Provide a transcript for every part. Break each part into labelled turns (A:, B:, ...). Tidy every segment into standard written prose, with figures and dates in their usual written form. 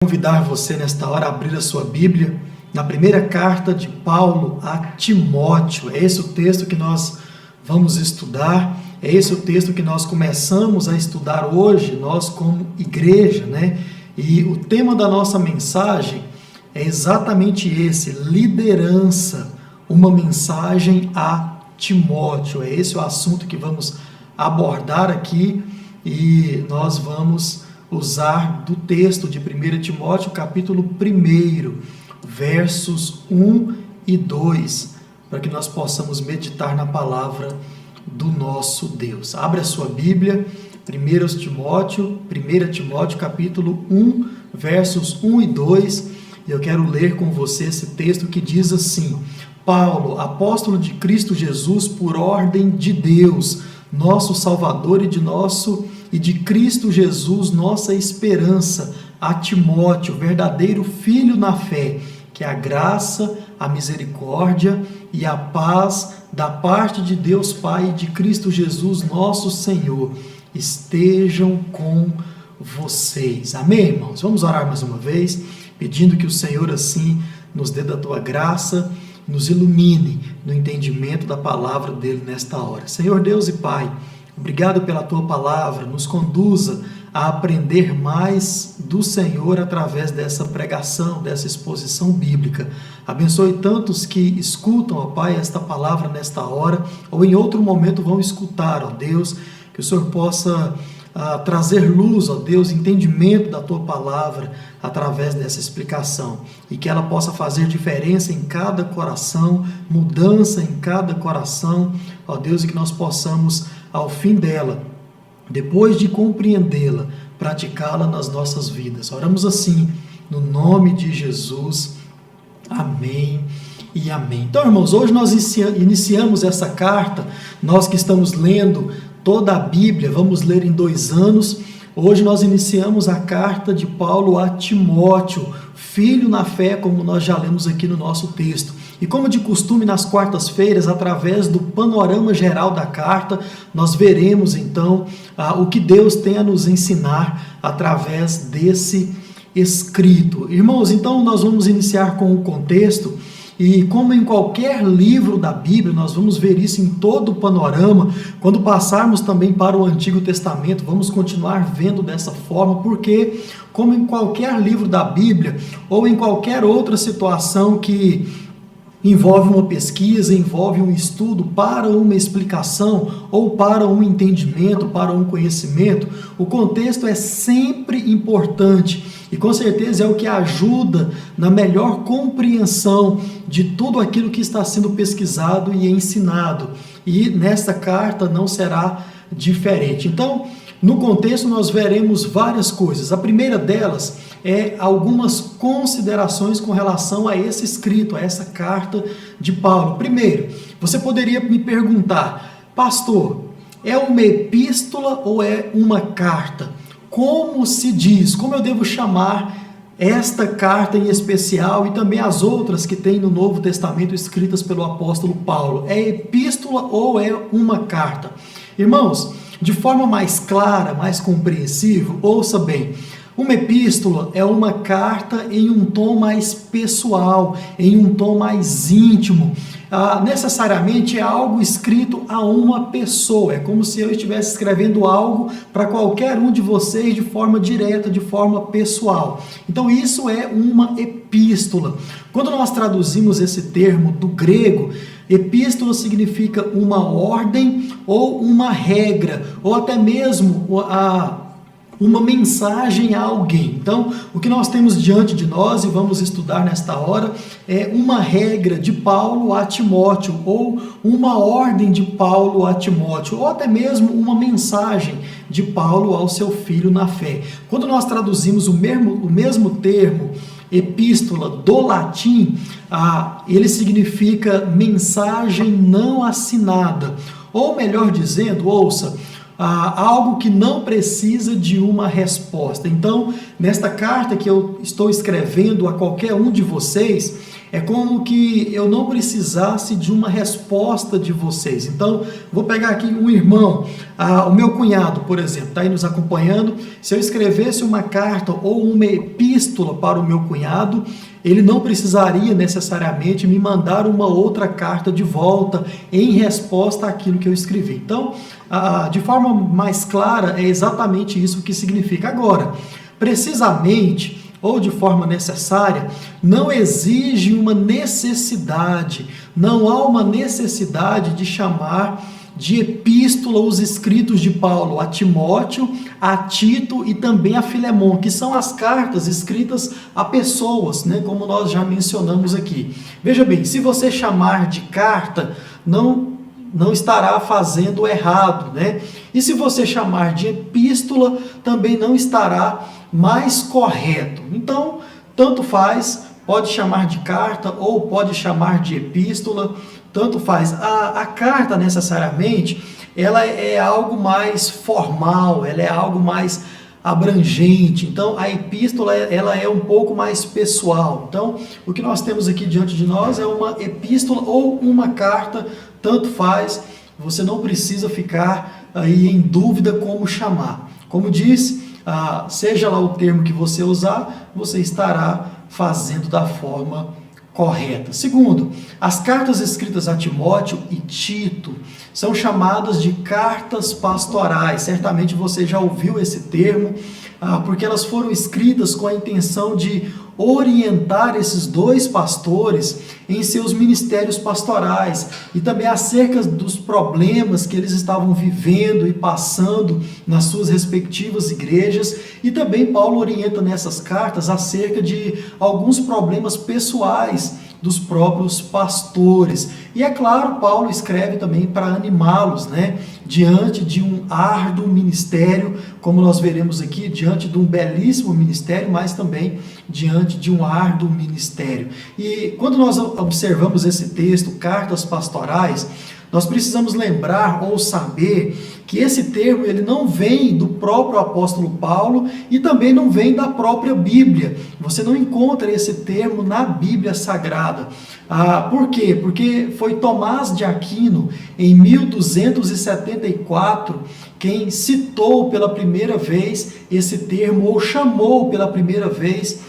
A: Convidar você nesta hora a abrir a sua Bíblia na primeira carta de Paulo a Timóteo. É esse o texto que nós vamos estudar, é esse o texto que nós começamos a estudar hoje, nós como igreja, né? E o tema da nossa mensagem é exatamente esse: liderança, uma mensagem a Timóteo. É esse o assunto que vamos abordar aqui e nós vamos usar do texto de 1 Timóteo, capítulo 1, versos 1 e 2, para que nós possamos meditar na palavra do nosso Deus. Abre a sua Bíblia, 1 Timóteo, capítulo 1, versos 1 e 2, e eu quero ler com você esse texto que diz assim: Paulo, apóstolo de Cristo Jesus, por ordem de Deus, nosso Salvador e de Cristo Jesus, nossa esperança, a Timóteo, verdadeiro filho na fé, que a graça, a misericórdia e a paz da parte de Deus Pai e de Cristo Jesus, nosso Senhor, estejam com vocês. Amém, irmãos? Vamos orar mais uma vez, pedindo que o Senhor assim nos dê da tua graça, nos ilumine no entendimento da palavra dele nesta hora. Senhor Deus e Pai, obrigado pela tua palavra, nos conduza a aprender mais do Senhor através dessa pregação, dessa exposição bíblica. Abençoe tantos que escutam, ó Pai, esta palavra nesta hora, ou em outro momento vão escutar, ó Deus, que o Senhor possa trazer luz, ó Deus, entendimento da tua palavra através dessa explicação, e que ela possa fazer diferença em cada coração, mudança em cada coração, ó Deus, e que nós possamos, ao fim dela, depois de compreendê-la, praticá-la nas nossas vidas. Oramos assim, no nome de Jesus. Amém e amém. Então, irmãos, hoje nós iniciamos essa carta, nós que estamos lendo toda a Bíblia, vamos ler em 2 anos. Hoje nós iniciamos a carta de Paulo a Timóteo, filho na fé, como nós já lemos aqui no nosso texto. E como de costume, nas quartas-feiras, através do panorama geral da carta, nós veremos então o que Deus tem a nos ensinar através desse escrito. Irmãos, então nós vamos iniciar com o contexto. E como em qualquer livro da Bíblia, nós vamos ver isso em todo o panorama. Quando passarmos também para o Antigo Testamento, vamos continuar vendo dessa forma, porque como em qualquer livro da Bíblia, ou em qualquer outra situação que envolve uma pesquisa, envolve um estudo para uma explicação ou para um entendimento, para um conhecimento, o contexto é sempre importante e com certeza é o que ajuda na melhor compreensão de tudo aquilo que está sendo pesquisado e ensinado. E nesta carta não será diferente. Então, no contexto nós veremos várias coisas. A primeira delas é algumas considerações com relação a esse escrito, a essa carta de Paulo. Primeiro, você poderia me perguntar: pastor, é uma epístola ou é uma carta? Como se diz? Como eu devo chamar esta carta em especial e também as outras que tem no Novo Testamento escritas pelo apóstolo Paulo? É epístola ou é uma carta? Irmãos, de forma mais clara, mais compreensível, ouça bem. Uma epístola é uma carta em um tom mais pessoal, em um tom mais íntimo. Necessariamente é algo escrito a uma pessoa. É como se eu estivesse escrevendo algo para qualquer um de vocês de forma direta, de forma pessoal. Então isso é uma epístola. Quando nós traduzimos esse termo do grego, epístola significa uma ordem ou uma regra, ou até mesmo uma mensagem a alguém. Então, o que nós temos diante de nós e vamos estudar nesta hora é uma regra de Paulo a Timóteo, ou uma ordem de Paulo a Timóteo, ou até mesmo uma mensagem de Paulo ao seu filho na fé. Quando nós traduzimos o mesmo termo, epístola, do latim, ele significa mensagem não assinada, ou melhor dizendo, ouça, algo que não precisa de uma resposta. Então, nesta carta que eu estou escrevendo a qualquer um de vocês, É como que eu não precisasse de uma resposta de vocês. Então, vou pegar aqui um irmão, o meu cunhado, por exemplo, está aí nos acompanhando. Se eu escrevesse uma carta ou uma epístola para o meu cunhado, ele não precisaria necessariamente me mandar uma outra carta de volta em resposta àquilo que eu escrevi. Então, de forma mais clara, é exatamente isso que significa. Agora, precisamente, ou de forma necessária, não exige uma necessidade, não há uma necessidade de chamar de epístola os escritos de Paulo a Timóteo, a Tito e também a Filemon, que são as cartas escritas a pessoas, né, como nós já mencionamos aqui. Veja bem, se você chamar de carta, não estará fazendo errado, né? E se você chamar de epístola, também não estará mais correto. Então, tanto faz, pode chamar de carta ou pode chamar de epístola, tanto faz. A carta, necessariamente, ela é algo mais formal, ela é algo mais abrangente. Então, a epístola, ela é um pouco mais pessoal. Então, o que nós temos aqui diante de nós é uma epístola ou uma carta, tanto faz. Você não precisa ficar aí em dúvida como chamar. Como disse, seja lá o termo que você usar, você estará fazendo da forma correta. Segundo, as cartas escritas a Timóteo e Tito são chamadas de cartas pastorais. Certamente você já ouviu esse termo, porque elas foram escritas com a intenção de orientar esses dois pastores em seus ministérios pastorais e também acerca dos problemas que eles estavam vivendo e passando nas suas respectivas igrejas. E também Paulo orienta nessas cartas acerca de alguns problemas pessoais dos próprios pastores. E é claro, Paulo escreve também para animá-los, né, diante de um árduo ministério, como nós veremos aqui, diante de um belíssimo ministério, mas também diante de um árduo ministério. E quando nós observamos esse texto, cartas pastorais, nós precisamos lembrar ou saber que esse termo ele não vem do próprio apóstolo Paulo e também não vem da própria Bíblia. Você não encontra esse termo na Bíblia Sagrada. Por quê? Porque foi Tomás de Aquino, em 1274, quem citou pela primeira vez esse termo ou chamou pela primeira vez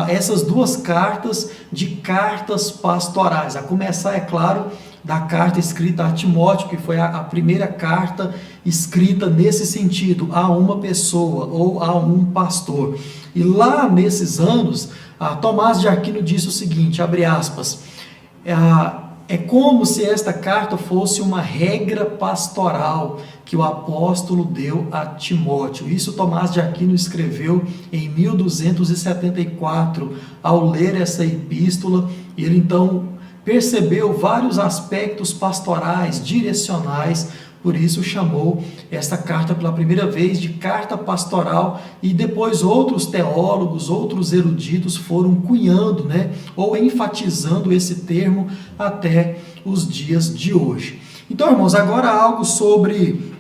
A: essas duas cartas de cartas pastorais. A começar, é claro, da carta escrita a Timóteo, que foi a primeira carta escrita nesse sentido, a uma pessoa ou a um pastor. E lá nesses anos, Tomás de Aquino disse o seguinte, abre aspas, é como se esta carta fosse uma regra pastoral que o apóstolo deu a Timóteo. Isso Tomás de Aquino escreveu em 1274, ao ler essa epístola, e ele então percebeu vários aspectos pastorais, direcionais, por isso chamou esta carta pela primeira vez de carta pastoral, e depois outros teólogos, outros eruditos foram cunhando, né, ou enfatizando esse termo até os dias de hoje. Então, irmãos, agora algo sobre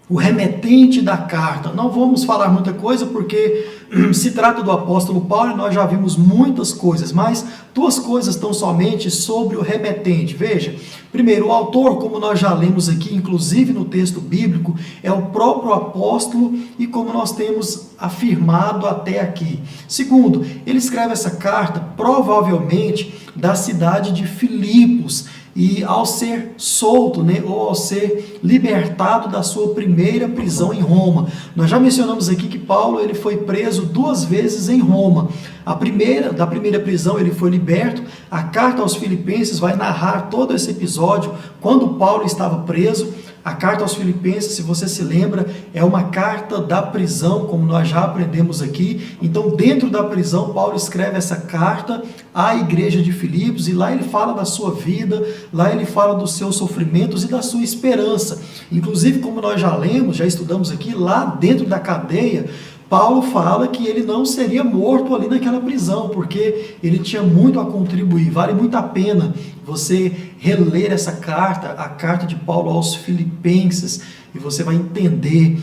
A: o remetente da carta. Não vamos falar muita coisa porque se trata do apóstolo Paulo e nós já vimos muitas coisas, mas duas coisas tão somente sobre o remetente. Veja, primeiro, o autor, como nós já lemos aqui, inclusive no texto bíblico, é o próprio apóstolo e como nós temos afirmado até aqui. Segundo, ele escreve essa carta provavelmente da cidade de Filipos, e ao ser solto, né, ou ao ser libertado da sua primeira prisão em Roma. Nós já mencionamos aqui que Paulo ele foi preso 2 vezes em Roma. Da primeira prisão ele foi liberto. A carta aos Filipenses vai narrar todo esse episódio, quando Paulo estava preso. A carta aos Filipenses, se você se lembra, é uma carta da prisão, como nós já aprendemos aqui. Então, dentro da prisão, Paulo escreve essa carta à igreja de Filipos, e lá ele fala da sua vida, lá ele fala dos seus sofrimentos e da sua esperança. Inclusive, como nós já lemos, já estudamos aqui, lá dentro da cadeia, Paulo fala que ele não seria morto ali naquela prisão, porque ele tinha muito a contribuir. Vale muito a pena você reler essa carta, a carta de Paulo aos Filipenses, e você vai entender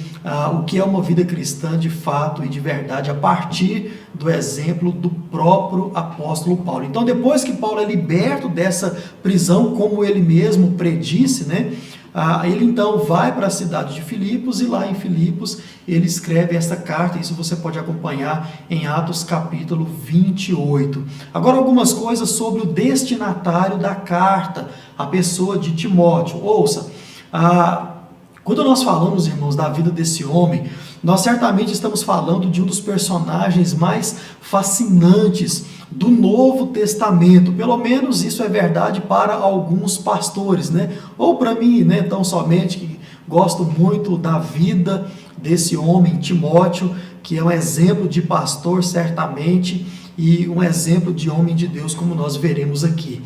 A: o que é uma vida cristã de fato e de verdade, a partir do exemplo do próprio apóstolo Paulo. Então, depois que Paulo é liberto dessa prisão, como ele mesmo predisse, né? Ele então vai para a cidade de Filipos, e lá em Filipos ele escreve essa carta. Isso você pode acompanhar em Atos capítulo 28. Agora, algumas coisas sobre o destinatário da carta, a pessoa de Timóteo. Ouça, quando nós falamos, irmãos, da vida desse homem, nós certamente estamos falando de um dos personagens mais fascinantes do Novo Testamento. Pelo menos isso é verdade para alguns pastores, né? Ou para mim, né? Tão somente, que gosto muito da vida desse homem, Timóteo, que é um exemplo de pastor, certamente, e um exemplo de homem de Deus, como nós veremos aqui.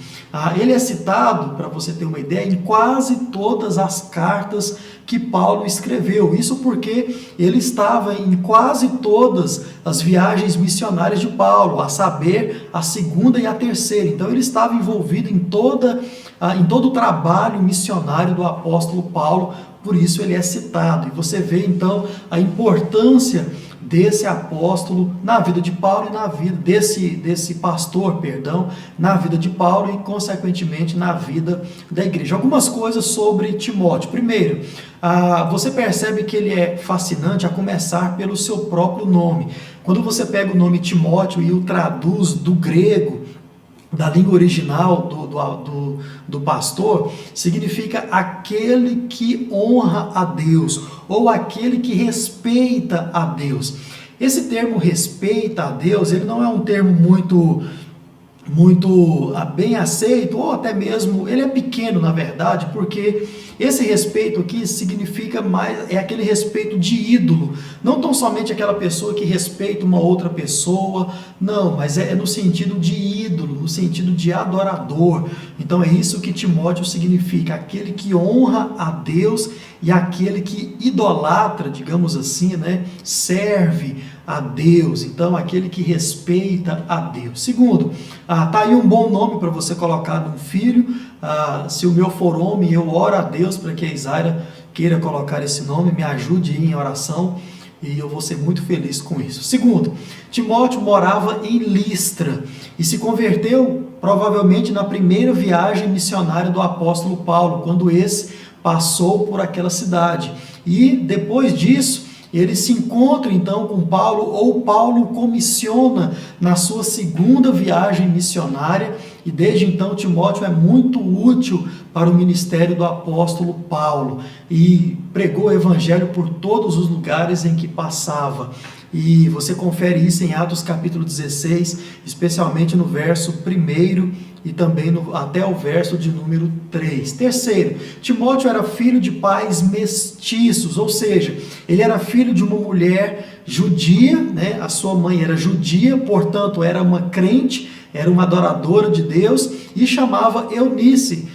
A: Ele é citado, para você ter uma ideia, em quase todas as cartas que Paulo escreveu. Isso porque ele estava em quase todas as viagens missionárias de Paulo, a saber, a segunda e a terceira. Então ele estava envolvido em todo o trabalho missionário do apóstolo Paulo, por isso ele é citado. E você vê então a importância desse apóstolo na vida de Paulo e na vida desse pastor, na vida de Paulo e consequentemente na vida da igreja. Algumas coisas sobre Timóteo. Primeiro, você percebe que ele é fascinante, a começar pelo seu próprio nome. Quando você pega o nome Timóteo e o traduz do grego, da língua original do pastor, significa aquele que honra a Deus, ou aquele que respeita a Deus. Esse termo respeita a Deus, ele não é um termo muito bem aceito, ou até mesmo, ele é pequeno na verdade, porque esse respeito aqui significa mais, é aquele respeito de ídolo, não tão somente aquela pessoa que respeita uma outra pessoa, não, mas é no sentido de ídolo, no sentido de adorador. Então é isso que Timóteo significa, aquele que honra a Deus e aquele que idolatra, digamos assim, né, serve a Deus. Então aquele que respeita a Deus. Segundo, tá aí um bom nome para você colocar num filho. Se o meu for homem, eu oro a Deus para que a Isaira queira colocar esse nome, me ajude em oração, e eu vou ser muito feliz com isso. Segundo, Timóteo morava em Listra e se converteu provavelmente na primeira viagem missionária do apóstolo Paulo, quando esse passou por aquela cidade. E depois disso, ele se encontra então com Paulo, ou Paulo comissiona na sua segunda viagem missionária, e desde então Timóteo é muito útil para o ministério do apóstolo Paulo, e pregou o evangelho por todos os lugares em que passava. E você confere isso em Atos capítulo 16, especialmente no verso 1 e também até o verso de número 3. Terceiro, Timóteo era filho de pais mestiços, ou seja, ele era filho de uma mulher judia, né? A sua mãe era judia, portanto era uma crente, era uma adoradora de Deus, e chamava Eunice.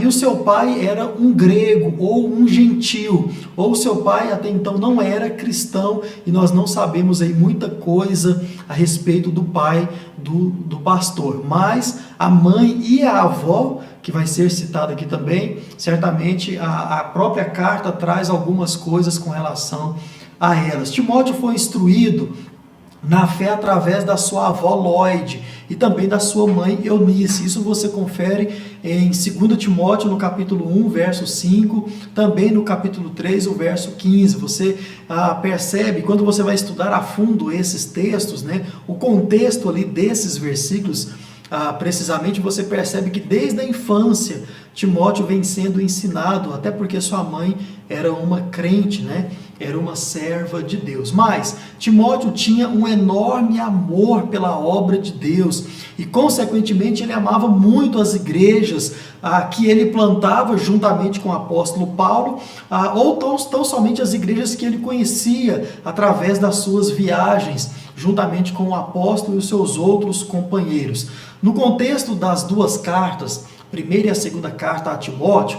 A: E o seu pai era um grego ou um gentil, ou o seu pai até então não era cristão, e nós não sabemos aí muita coisa a respeito do pai do pastor, mas a mãe e a avó, que vai ser citada aqui também, certamente a própria carta traz algumas coisas com relação a elas. Timóteo foi instruído na fé através da sua avó Lloyd e também da sua mãe Eunice. Isso você confere em 2 Timóteo no capítulo 1, verso 5, também no capítulo 3, o verso 15. Você percebe, quando você vai estudar a fundo esses textos, né, o contexto ali desses versículos, precisamente você percebe que desde a infância Timóteo vem sendo ensinado, até porque sua mãe era uma crente, né? Era uma serva de Deus. Mas Timóteo tinha um enorme amor pela obra de Deus e, consequentemente, ele amava muito as igrejas que ele plantava juntamente com o apóstolo Paulo, ou tão somente as igrejas que ele conhecia através das suas viagens, juntamente com o apóstolo e os seus outros companheiros. No contexto das duas cartas, a primeira e a segunda carta a Timóteo,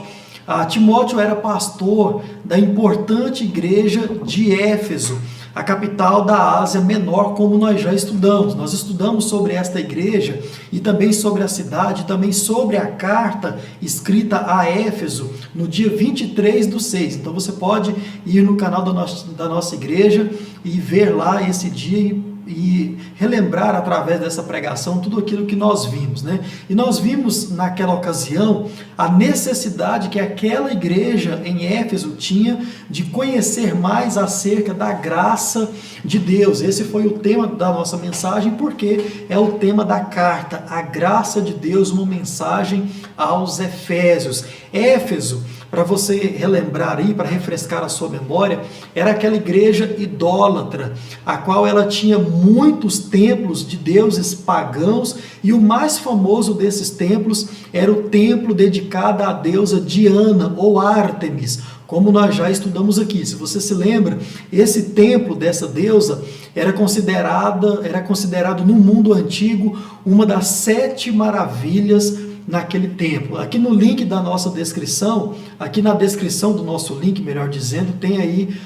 A: Timóteo era pastor da importante igreja de Éfeso. a capital da Ásia Menor, como nós já estudamos. Nós estudamos sobre esta igreja e também sobre a cidade, também sobre a carta escrita a Éfeso, no dia 23/6. Então você pode ir no canal da nossa igreja e ver lá esse dia e relembrar através dessa pregação tudo aquilo que nós vimos, né? E nós vimos naquela ocasião a necessidade que aquela igreja em Éfeso tinha de conhecer mais acerca da graça de Deus. Esse foi o tema da nossa mensagem, porque é o tema da carta, a graça de Deus, uma mensagem aos Efésios. Éfeso, para você relembrar aí, para refrescar a sua memória, era aquela igreja idólatra, a qual ela tinha muitos templos de deuses pagãos, e o mais famoso desses templos era o templo dedicado à deusa Diana ou Ártemis, como nós já estudamos aqui. Se você se lembra, esse templo dessa deusa era considerado no mundo antigo uma das 7 maravilhas naquele templo. Aqui no link da nossa descrição, aqui na descrição do nosso link, melhor dizendo, tem aí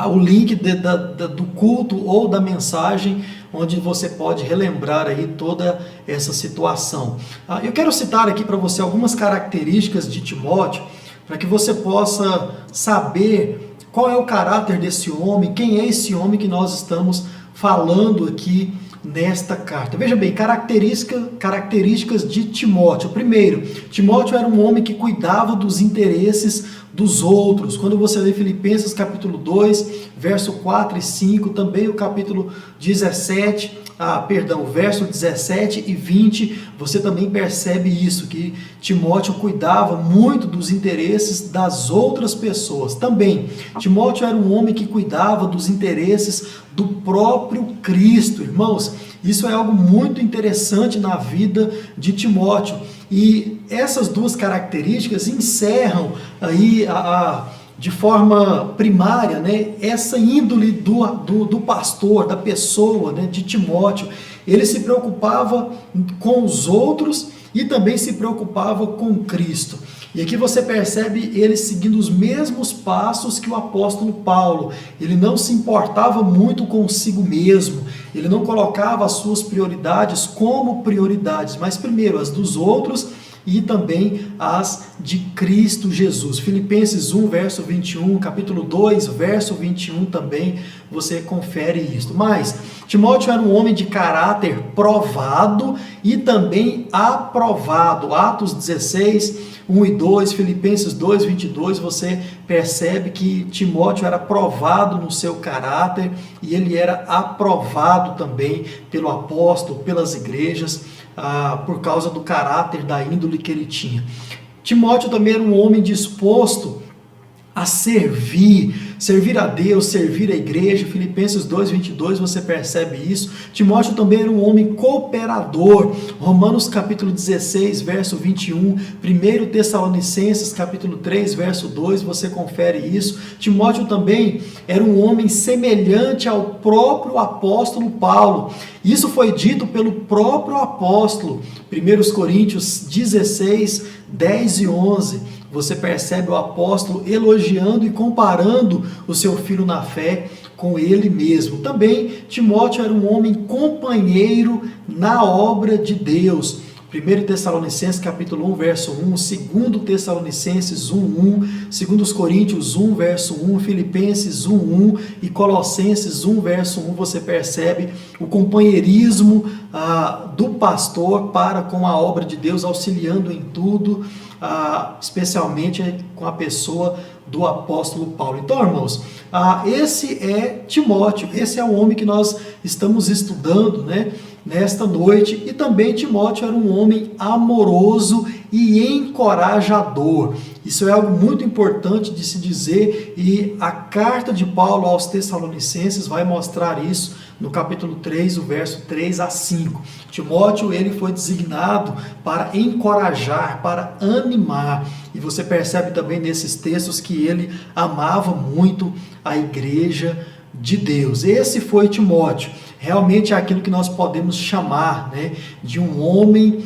A: o link do culto ou da mensagem, onde você pode relembrar aí toda essa situação. Eu quero citar aqui para você algumas características de Timóteo, para que você possa saber qual é o caráter desse homem, quem é esse homem que nós estamos falando aqui nesta carta. Veja bem, características de Timóteo. Primeiro, Timóteo era um homem que cuidava dos interesses dos outros. Quando você lê Filipenses capítulo 2, verso 4 e 5, também o capítulo 17, verso 17 e 20, você também percebe isso, que Timóteo cuidava muito dos interesses das outras pessoas. Também, Timóteo era um homem que cuidava dos interesses do próprio Cristo. Irmãos, isso é algo muito interessante na vida de Timóteo. E essas duas características encerram aí de forma primária, né, essa índole do pastor, da pessoa, né, de Timóteo. Ele se preocupava com os outros e também se preocupava com Cristo. E aqui você percebe ele seguindo os mesmos passos que o apóstolo Paulo. Ele não se importava muito consigo mesmo, ele não colocava as suas prioridades como prioridades, mas primeiro as dos outros e também as de Cristo Jesus. Filipenses 1, verso 21, capítulo 2, verso 21 também, você confere isso. Mas Timóteo era um homem de caráter provado e também aprovado. Atos 16, 1 e 2, Filipenses 2, 22, você percebe que Timóteo era provado no seu caráter e ele era aprovado também pelo apóstolo, pelas igrejas, por causa do caráter, da índole que ele tinha. Timóteo também era um homem disposto a servir a Deus, servir a igreja. Filipenses 2, 22, você percebe isso. Timóteo também era um homem cooperador. Romanos capítulo 16, verso 21, 1 Tessalonicenses capítulo 3, verso 2, você confere isso. Timóteo também era um homem semelhante ao próprio apóstolo Paulo. Isso foi dito pelo próprio apóstolo. 1 Coríntios 16, 10 e 11. Você percebe o apóstolo elogiando e comparando o seu filho na fé com ele mesmo. Também Timóteo era um homem companheiro na obra de Deus. 1 Tessalonicenses capítulo 1, verso 1, 2 Tessalonicenses 1, 2 Coríntios 1, verso 1, Filipenses 1, 1 e Colossenses 1, verso 1, você percebe o companheirismo do pastor para com a obra de Deus, auxiliando em tudo, especialmente com a pessoa do apóstolo Paulo. Então, irmãos, esse é Timóteo, esse é o homem que nós estamos estudando, né, nesta noite. E também Timóteo era um homem amoroso e encorajador. Isso é algo muito importante de se dizer, e a carta de Paulo aos Tessalonicenses vai mostrar isso no capítulo 3, o verso 3 a 5. Timóteo, ele foi designado para encorajar, para animar, e você percebe também nesses textos que ele amava muito a igreja de Deus. Esse foi Timóteo. Realmente é aquilo que nós podemos chamar, né, de um homem,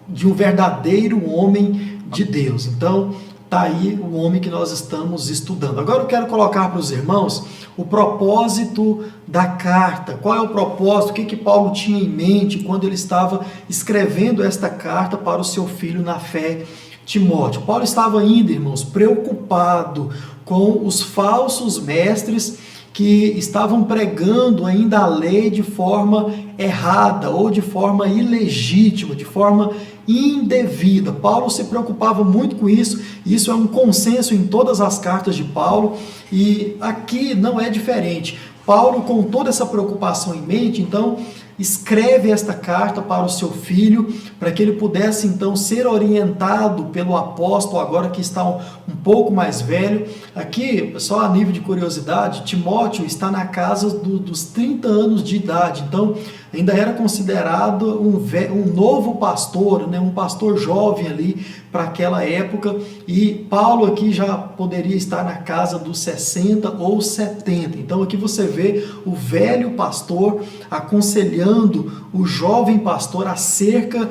A: de um verdadeiro homem de Deus. Então, está aí o homem que nós estamos estudando. Agora eu quero colocar para os irmãos o propósito da carta. Qual é o propósito? O que Paulo tinha em mente quando ele estava escrevendo esta carta para o seu filho na fé, Timóteo? Paulo estava ainda, irmãos, preocupado com os falsos mestres que estavam pregando ainda a lei de forma errada ou de forma ilegítima, de forma indevida. Paulo se preocupava muito com isso, e isso é um consenso em todas as cartas de Paulo, e aqui não é diferente. Paulo, com toda essa preocupação em mente, então, escreve esta carta para o seu filho, para que ele pudesse então ser orientado pelo apóstolo, agora que está um pouco mais velho. Aqui, só a nível de curiosidade, Timóteo está na casa dos 30 anos de idade, então ainda era considerado um novo pastor, né, um pastor jovem ali para aquela época, e Paulo aqui já poderia estar na casa dos 60 ou 70. Então aqui você vê o velho pastor aconselhando o jovem pastor acerca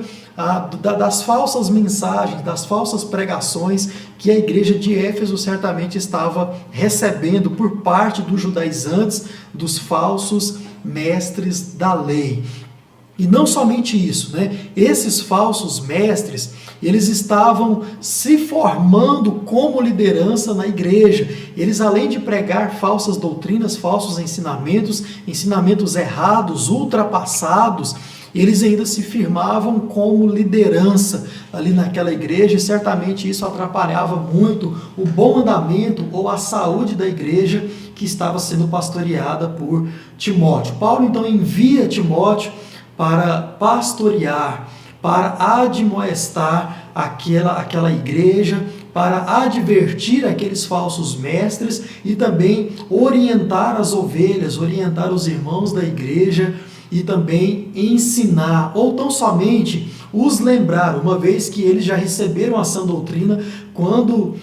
A: das falsas mensagens, das falsas pregações que a igreja de Éfeso certamente estava recebendo por parte dos judaizantes, dos falsos mestres da lei. E não somente isso, né? Esses falsos mestres, eles estavam se formando como liderança na igreja. Eles, além de pregar falsas doutrinas, falsos ensinamentos errados, ultrapassados, eles ainda se firmavam como liderança ali naquela igreja, e certamente isso atrapalhava muito o bom andamento ou a saúde da igreja que estava sendo pastoreada por Timóteo. Paulo então envia Timóteo para pastorear, para admoestar aquela igreja, para advertir aqueles falsos mestres e também orientar as ovelhas, orientar os irmãos da igreja e também ensinar, ou tão somente os lembrar, uma vez que eles já receberam a sã doutrina quando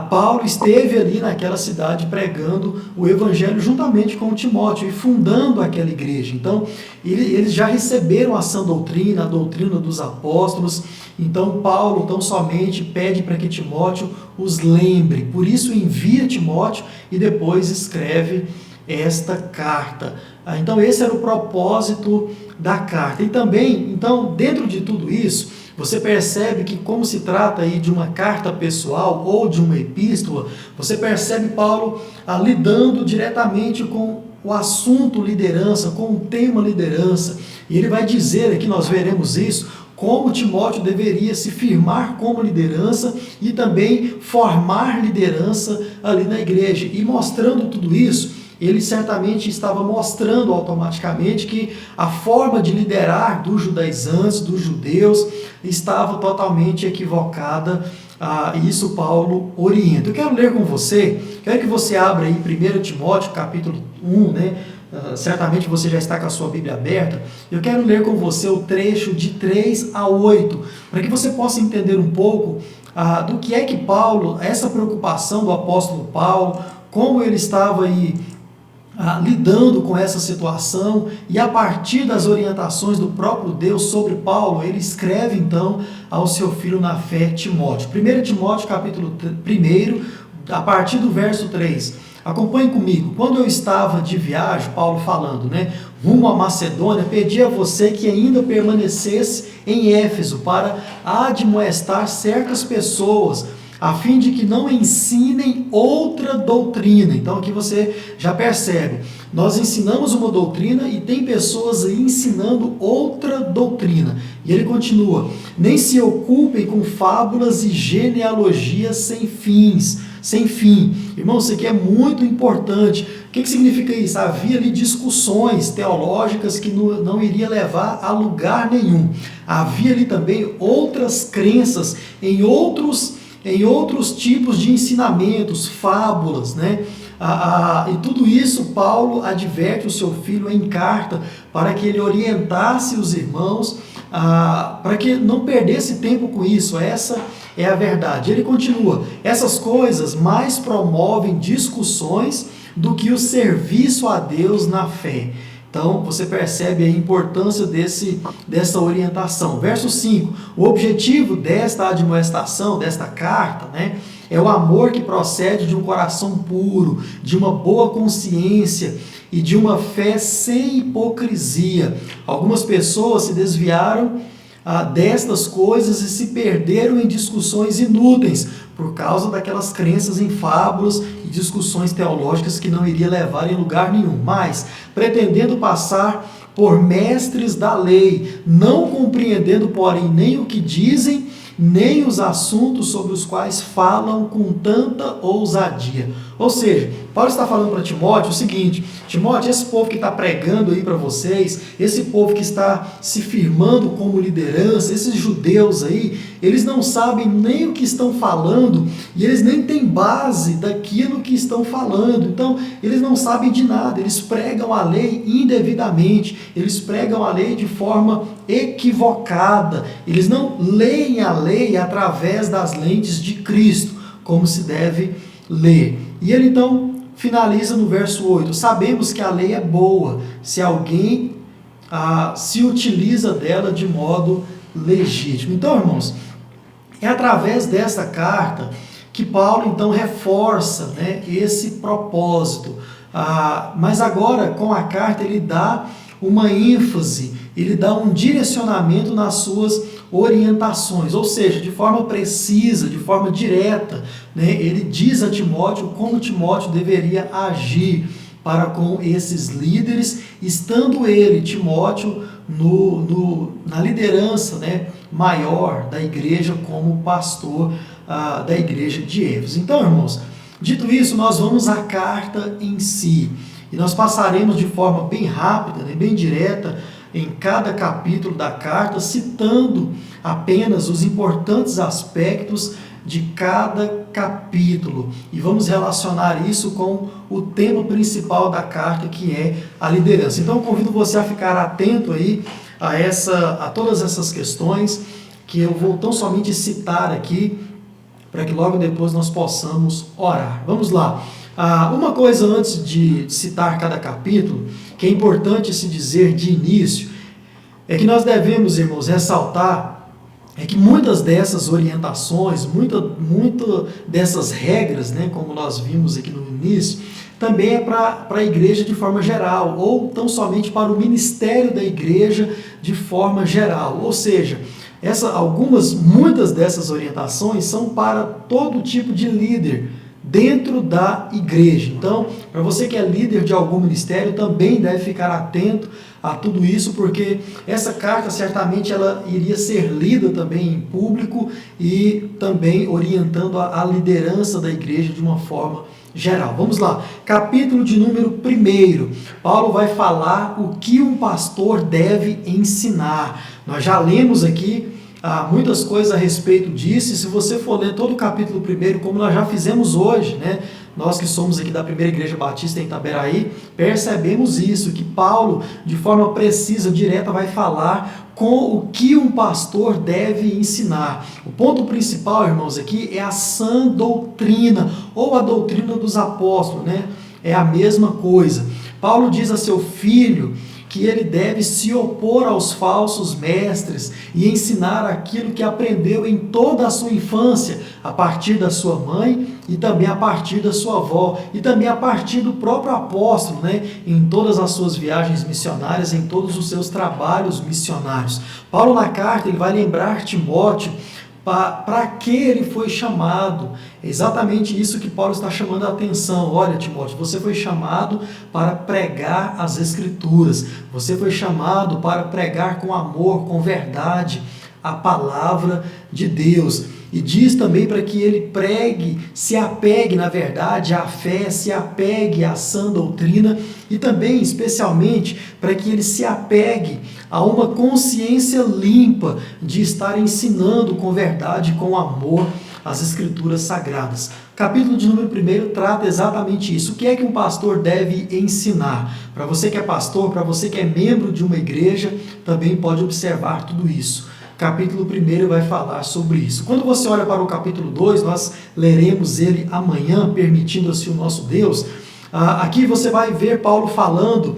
A: Paulo esteve ali naquela cidade pregando o evangelho juntamente com Timóteo e fundando aquela igreja. Então, eles já receberam a sã doutrina, a doutrina dos apóstolos. Então, Paulo tão somente pede para que Timóteo os lembre. Por isso, envia Timóteo e depois escreve esta carta. Então esse era o propósito da carta. E também, então, dentro de tudo isso, você percebe que, como se trata aí de uma carta pessoal ou de uma epístola, você percebe Paulo lidando diretamente com o assunto liderança, com o tema liderança. E ele vai dizer aqui, nós veremos isso, como Timóteo deveria se firmar como liderança e também formar liderança ali na igreja. E mostrando tudo isso, ele certamente estava mostrando automaticamente que a forma de liderar dos judaizantes, dos judeus, estava totalmente equivocada. Isso Paulo orienta. Eu quero ler com você, quero que você abra aí 1 Timóteo capítulo 1, né? Certamente você já está com a sua Bíblia aberta. Eu quero ler com você o trecho de 3 a 8, para que você possa entender um pouco do que é que Paulo, essa preocupação do apóstolo Paulo, como ele estava aí lidando com essa situação, e a partir das orientações do próprio Deus sobre Paulo, ele escreve então ao seu filho na fé, Timóteo. 1 Timóteo capítulo 1, a partir do verso 3. Acompanhe comigo. Quando eu estava de viagem, Paulo falando, né, rumo à Macedônia, pedi a você que ainda permanecesse em Éfeso para admoestar certas pessoas, a fim de que não ensinem outra doutrina. Então aqui você já percebe, nós ensinamos uma doutrina e tem pessoas aí ensinando outra doutrina. E ele continua, nem se ocupem com fábulas e genealogias sem fim. Irmão, isso aqui é muito importante. O que significa isso? Havia ali discussões teológicas que não iria levar a lugar nenhum. Havia ali também outras crenças em outros tipos de ensinamentos, fábulas, né? E tudo isso Paulo adverte o seu filho em carta para que ele orientasse os irmãos, para que não perdesse tempo com isso. Essa é a verdade. Ele continua, essas coisas mais promovem discussões do que o serviço a Deus na fé. Então, você percebe a importância dessa orientação. Verso 5, o objetivo desta admoestação, desta carta, né, é o amor que procede de um coração puro, de uma boa consciência e de uma fé sem hipocrisia. Algumas pessoas se desviaram destas coisas e se perderam em discussões inúteis por causa daquelas crenças em fábulas e discussões teológicas que não iria levar em lugar nenhum. Mas, pretendendo passar por mestres da lei, não compreendendo, porém, nem o que dizem, nem os assuntos sobre os quais falam com tanta ousadia. Ou seja, Paulo está falando para Timóteo o seguinte: Timóteo, esse povo que está pregando aí para vocês, esse povo que está se firmando como liderança, esses judeus aí, eles não sabem nem o que estão falando e eles nem têm base daquilo que estão falando. Então, eles não sabem de nada, eles pregam a lei indevidamente, eles pregam a lei de forma equivocada, eles não leem a lei através das lentes de Cristo, como se deve ler. E ele então finaliza no verso 8, sabemos que a lei é boa se alguém se utiliza dela de modo legítimo. Então, irmãos, é através dessa carta que Paulo então reforça, né, esse propósito. Mas agora, com a carta, ele dá uma ênfase, ele dá um direcionamento nas suas orientações, ou seja, de forma precisa, de forma direta, né, ele diz a Timóteo como Timóteo deveria agir para com esses líderes, estando ele, Timóteo, na liderança, né, maior da igreja como pastor da igreja de Éfeso. Então, irmãos, dito isso, nós vamos à carta em si. E nós passaremos de forma bem rápida, né, bem direta, em cada capítulo da carta, citando apenas os importantes aspectos de cada capítulo. E vamos relacionar isso com o tema principal da carta, que é a liderança. Então, eu convido você a ficar atento aí a todas essas questões que eu vou tão somente citar aqui, para que logo depois nós possamos orar. Vamos lá. Uma coisa antes de citar cada capítulo, que é importante se dizer de início, é que nós devemos, irmãos, ressaltar que muitas dessas orientações, muitas dessas regras, né, como nós vimos aqui no início, também é para a igreja de forma geral, ou tão somente para o ministério da igreja de forma geral. Ou seja, muitas dessas orientações são para todo tipo de líder dentro da igreja. Então, para você que é líder de algum ministério, também deve ficar atento a tudo isso, porque essa carta certamente ela iria ser lida também em público e também orientando a liderança da igreja de uma forma geral. Vamos lá, capítulo de número 1. Paulo vai falar o que um pastor deve ensinar. Nós já lemos aqui muitas coisas a respeito disso, e se você for ler todo o capítulo 1, como nós já fizemos hoje, né, nós que somos aqui da Primeira Igreja Batista em Itaberaí, percebemos isso, que Paulo, de forma precisa, direta, vai falar com o que um pastor deve ensinar. O ponto principal, irmãos, aqui é a sã doutrina, ou a doutrina dos apóstolos, né? É a mesma coisa. Paulo diz a seu filho que ele deve se opor aos falsos mestres e ensinar aquilo que aprendeu em toda a sua infância, a partir da sua mãe e também a partir da sua avó, e também a partir do próprio apóstolo, né, em todas as suas viagens missionárias, em todos os seus trabalhos missionários. Paulo, na carta, ele vai lembrar Timóteo para que ele foi chamado. É exatamente isso que Paulo está chamando a atenção. Olha, Timóteo, você foi chamado para pregar as Escrituras. Você foi chamado para pregar com amor, com verdade, a palavra de Deus. E diz também para que ele pregue, se apegue, na verdade, à fé, se apegue à sã doutrina, e também, especialmente, para que ele se apegue a uma consciência limpa de estar ensinando com verdade, com amor, as Escrituras Sagradas. O capítulo de número 1 trata exatamente isso. O que é que um pastor deve ensinar? Para você que é pastor, para você que é membro de uma igreja, também pode observar tudo isso. Capítulo 1 vai falar sobre isso. Quando você olha para o capítulo 2, nós leremos ele amanhã, permitindo assim o nosso Deus. Aqui você vai ver Paulo falando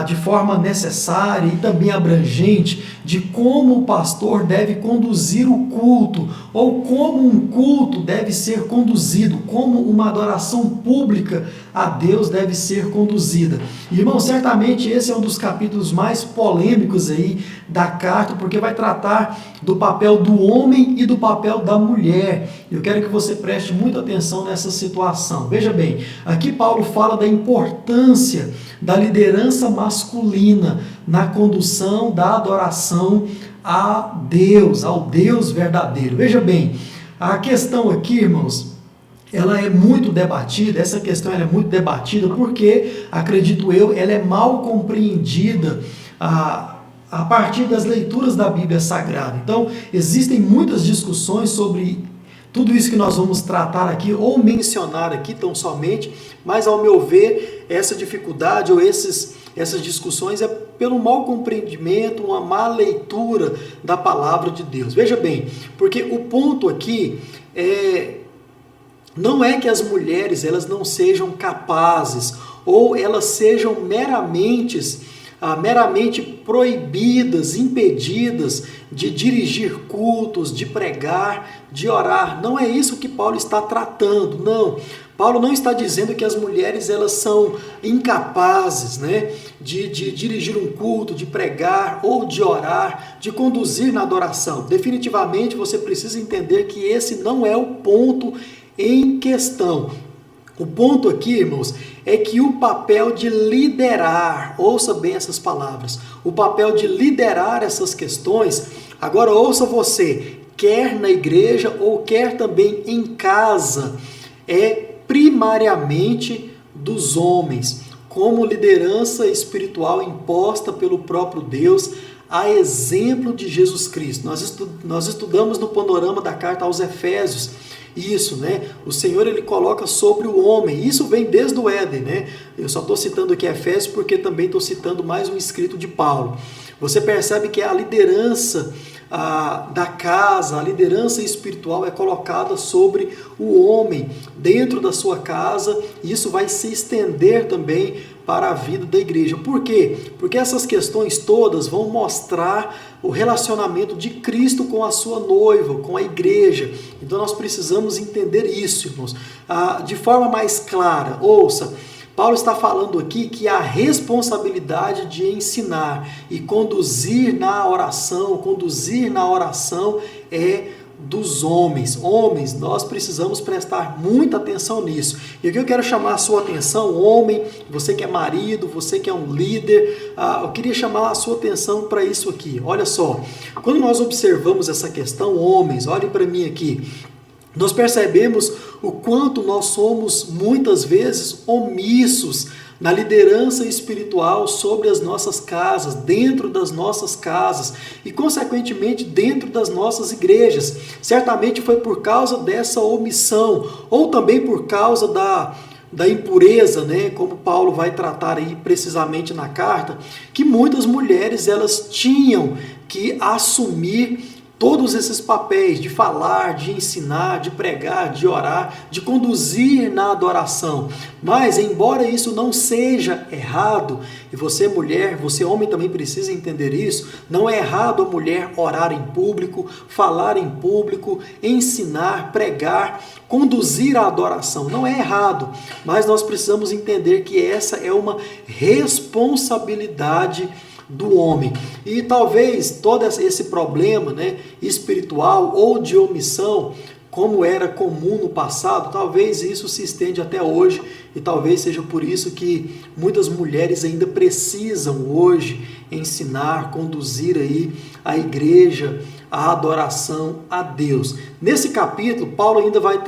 A: de forma necessária e também abrangente de como o pastor deve conduzir o culto, ou como um culto deve ser conduzido, como uma adoração pública a Deus deve ser conduzida. Irmão, certamente esse é um dos capítulos mais polêmicos aí da carta, porque vai tratar do papel do homem e do papel da mulher. Eu quero que você preste muita atenção nessa situação. Veja bem, aqui Paulo fala da importância da liderança masculina na condução da adoração a Deus, ao Deus verdadeiro. Veja bem, a questão aqui, irmãos, ela é muito debatida, essa questão ela é muito debatida porque, acredito eu, ela é mal compreendida a partir das leituras da Bíblia Sagrada. Então, existem muitas discussões sobre tudo isso que nós vamos tratar aqui, ou mencionar aqui tão somente, mas ao meu ver, essa dificuldade ou essas discussões é pelo mau compreendimento, uma má leitura da palavra de Deus. Veja bem, porque o ponto aqui não é que as mulheres elas não sejam capazes ou elas sejam meramente proibidas, impedidas de dirigir cultos, de pregar, de orar. Não é isso que Paulo está tratando, não. Paulo não está dizendo que as mulheres elas são incapazes, de dirigir um culto, de pregar ou de orar, de conduzir na adoração. Definitivamente você precisa entender que esse não é o ponto em questão. O ponto aqui, irmãos, é que o papel de liderar, ouça bem essas palavras, o papel de liderar essas questões, agora ouça você, quer na igreja ou quer também em casa, é primariamente dos homens, como liderança espiritual imposta pelo próprio Deus, a exemplo de Jesus Cristo. Nós estudamos no panorama da carta aos Efésios, isso, o Senhor ele coloca sobre o homem, isso vem desde o Éden, eu só estou citando aqui Efésios porque também estou citando mais um escrito de Paulo. Você percebe que a liderança da casa, a liderança espiritual é colocada sobre o homem dentro da sua casa, e isso vai se estender também para a vida da igreja. Por quê? Porque essas questões todas vão mostrar o relacionamento de Cristo com a sua noiva, com a igreja. Então nós precisamos entender isso, irmãos. De forma mais clara, ouça, Paulo está falando aqui que a responsabilidade de ensinar e conduzir na oração é dos homens. Homens, nós precisamos prestar muita atenção nisso. E aqui eu quero chamar a sua atenção, homem, você que é marido, você que é um líder, eu queria chamar a sua atenção para isso aqui. Olha só, quando nós observamos essa questão, homens, olhem para mim aqui, nós percebemos o quanto nós somos muitas vezes omissos na liderança espiritual sobre as nossas casas, dentro das nossas casas e, consequentemente, dentro das nossas igrejas. Certamente foi por causa dessa omissão ou também por causa da impureza, como Paulo vai tratar aí precisamente na carta, que muitas mulheres elas tinham que assumir todos esses papéis de falar, de ensinar, de pregar, de orar, de conduzir na adoração. Mas, embora isso não seja errado, e você mulher, você homem também precisa entender isso, não é errado a mulher orar em público, falar em público, ensinar, pregar, conduzir a adoração. Não é errado, mas nós precisamos entender que essa é uma responsabilidade do homem. E talvez todo esse problema espiritual ou de omissão, como era comum no passado, talvez isso se estende até hoje, e talvez seja por isso que muitas mulheres ainda precisam hoje ensinar, conduzir aí a igreja, a adoração a Deus. Nesse capítulo, Paulo ainda vai